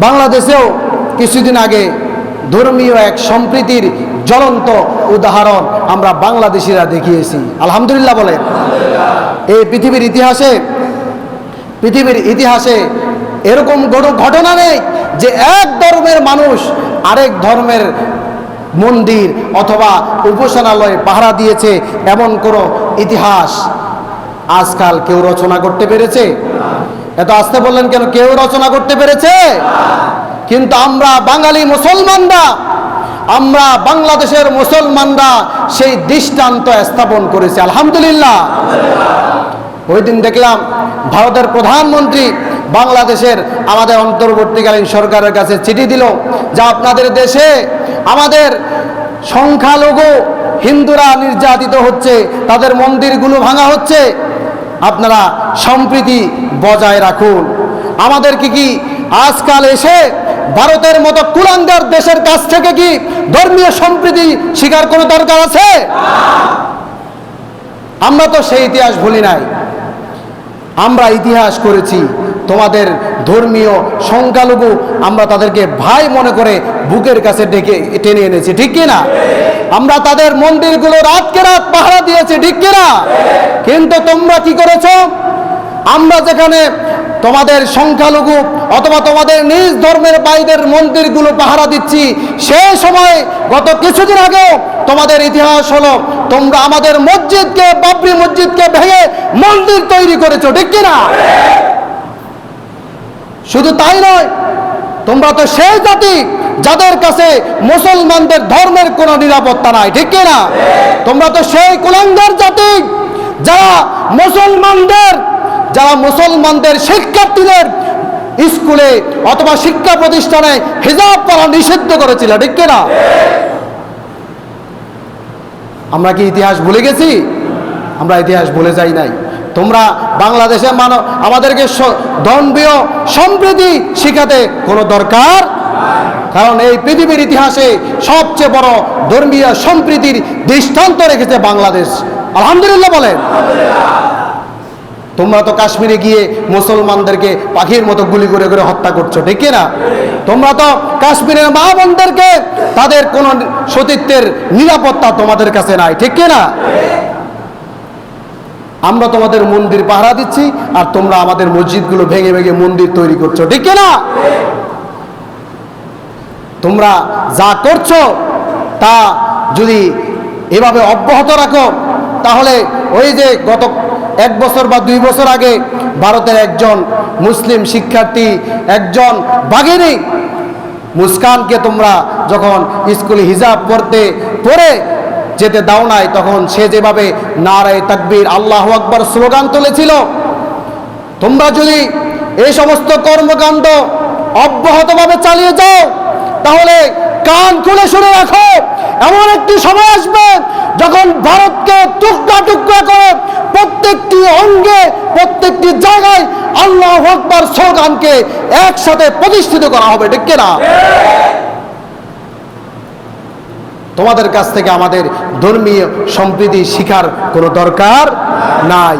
বাংলাদেশেও কিছুদিন আগে ধর্মীয় এক সম্প্রীতির জ্বলন্ত উদাহরণ আমরা বাংলাদেশিরা দেখিয়েছি। আলহামদুলিল্লাহ বলেন। এই পৃথিবীর ইতিহাসে এরকম ঘটনা নেই যে এক ধর্মের মানুষ আরেক ধর্মের মন্দির অথবা উপাসনালয় পাহারা দিয়েছে, এমন কোনো ইতিহাস আজকাল কেউ রচনা করতে পেরেছে? এত আসতে বললেন কেন? কেউ রচনা করতে পেরেছে? কিন্তু আমরা বাঙালি মুসলমানরা, আমরা বাংলাদেশের মুসলমানরা সেই দৃষ্টান্ত স্থাপন করেছি। আলহামদুলিল্লাহ। ওই দিন দেখলাম ভারতের প্রধানমন্ত্রী বাংলাদেশের আমাদের অন্তর্বর্তীকালীন সরকারের কাছে চিঠি দিল যে আপনাদের দেশে আমাদের সংখ্যালঘু হিন্দুরা নির্যাতিত হচ্ছে, তাদের মন্দিরগুলো ভাঙা হচ্ছে, আপনারা সম্প্রীতি বজায় রাখুন। আমাদেরকে কি আজকাল এসে ভারতের মতো কুলাঙ্গার দেশের কাছ থেকে কি ধর্মীয় সম্প্রীতি শিকার কোনো দরকার আছে? আমরা তো সেই ইতিহাস ভুলি নাই। আমরা ইতিহাস করেছি তোমাদের ধর্মীয় সংখ্যালঘু, আমরা তাদেরকে ভাই মনে করে বুকের কাছে ডেকে টেনে এনেছি, ঠিক কিনা? আমরা তাদের মন্দিরগুলো রাতকে রাত পাহারা দিয়েছি, ঠিক কিনা? কিন্তু তোমরা কি করেছো? আমরা যেখানে তোমাদের সংখ্যালঘু অথবা তোমাদের নিজ ধর্মের বাইরের মন্দিরগুলো পাহারা দিচ্ছি, সেই সময় গত কিছুদিন আগেও তোমাদের ইতিহাস হলো তোমরা আমাদের মসজিদকে, বাবরি মসজিদকে ভেঙে মন্দির তৈরি করেছো, ঠিক কিনা? শুধু তাই নয়, তোমরা তো সেই জাতি যাদের কাছে মুসলমানদের ধর্মের কোনো নিরাপত্তা নাই, ঠিক কিনা? তোমরা তো সেই কুলাঙ্গার জাতি যারা মুসলমানদের শিক্ষার্থীদের স্কুলে অথবা শিক্ষা প্রতিষ্ঠানে হিজাব পরা নিষিদ্ধ করেছিল, ঠিক কিনা? আমরা কি ইতিহাস ভুলে গেছি? আমরা ইতিহাস ভুলে যাই নাই। তোমরা বাংলাদেশে আমাদেরকে ধর্মীয় সম্প্রীতি শিখাতে কোনো দরকার, কারণ এই পৃথিবীর ইতিহাসে সবচেয়ে বড় ধর্মীয় সম্প্রীতির দৃষ্টান্ত রেখেছে বাংলাদেশ। আলহামদুলিল্লাহ বলেন। তোমরা তো কাশ্মীরে গিয়ে মুসলমানদেরকে পাখির মতো গুলি করে করে হত্যা করছো, ঠিক কিনা? তোমরা তো কাশ্মীরের মা বোনদেরকে, তাদের কোনো সতীত্বের নিরাপত্তা তোমাদের কাছে নাই, ঠিক কিনা? আমরা তোমাদের মন্দির পাহারা দিচ্ছি আর তোমরা আমাদের মসজিদগুলো ভেঙে ভেঙে মন্দির তৈরি করছো, ঠিক কিনা? তোমরা যা করছো তা যদি এভাবে অব্যাহত রাখো, তাহলে ওই যে গত 1 বছর বা 2 বছর আগে ভারতের একজন মুসলিম শিক্ষার্থী, একজন বাঘিনী মুস্কানকে তোমরা যখন স্কুলে হিজাব পরে যেতে দাও নাই, তখন সে যেভাবে নারায়ে তাকবীর, আল্লাহু আকবার স্লোগান তুলেছিল, তোমরা যদি এই সমস্ত কর্মকাণ্ড অব্যাহতভাবে চালিয়ে যাও, তাহলে কান খুলে শুনে রাখো, এমন একটি সময় আসবে যখন ভারতকে টুকরা টুকরা করে প্রত্যেকটি অঙ্গে, প্রত্যেকটি জায়গায় আল্লাহু আকবার স্লোগানকে একসাথে প্রতিষ্ঠিত করা হবে, ঠিক কিনা? তোমাদের কাছ থেকে আমাদের ধর্মীয় সম্প্রীতি শিখার কোনো দরকার নাই।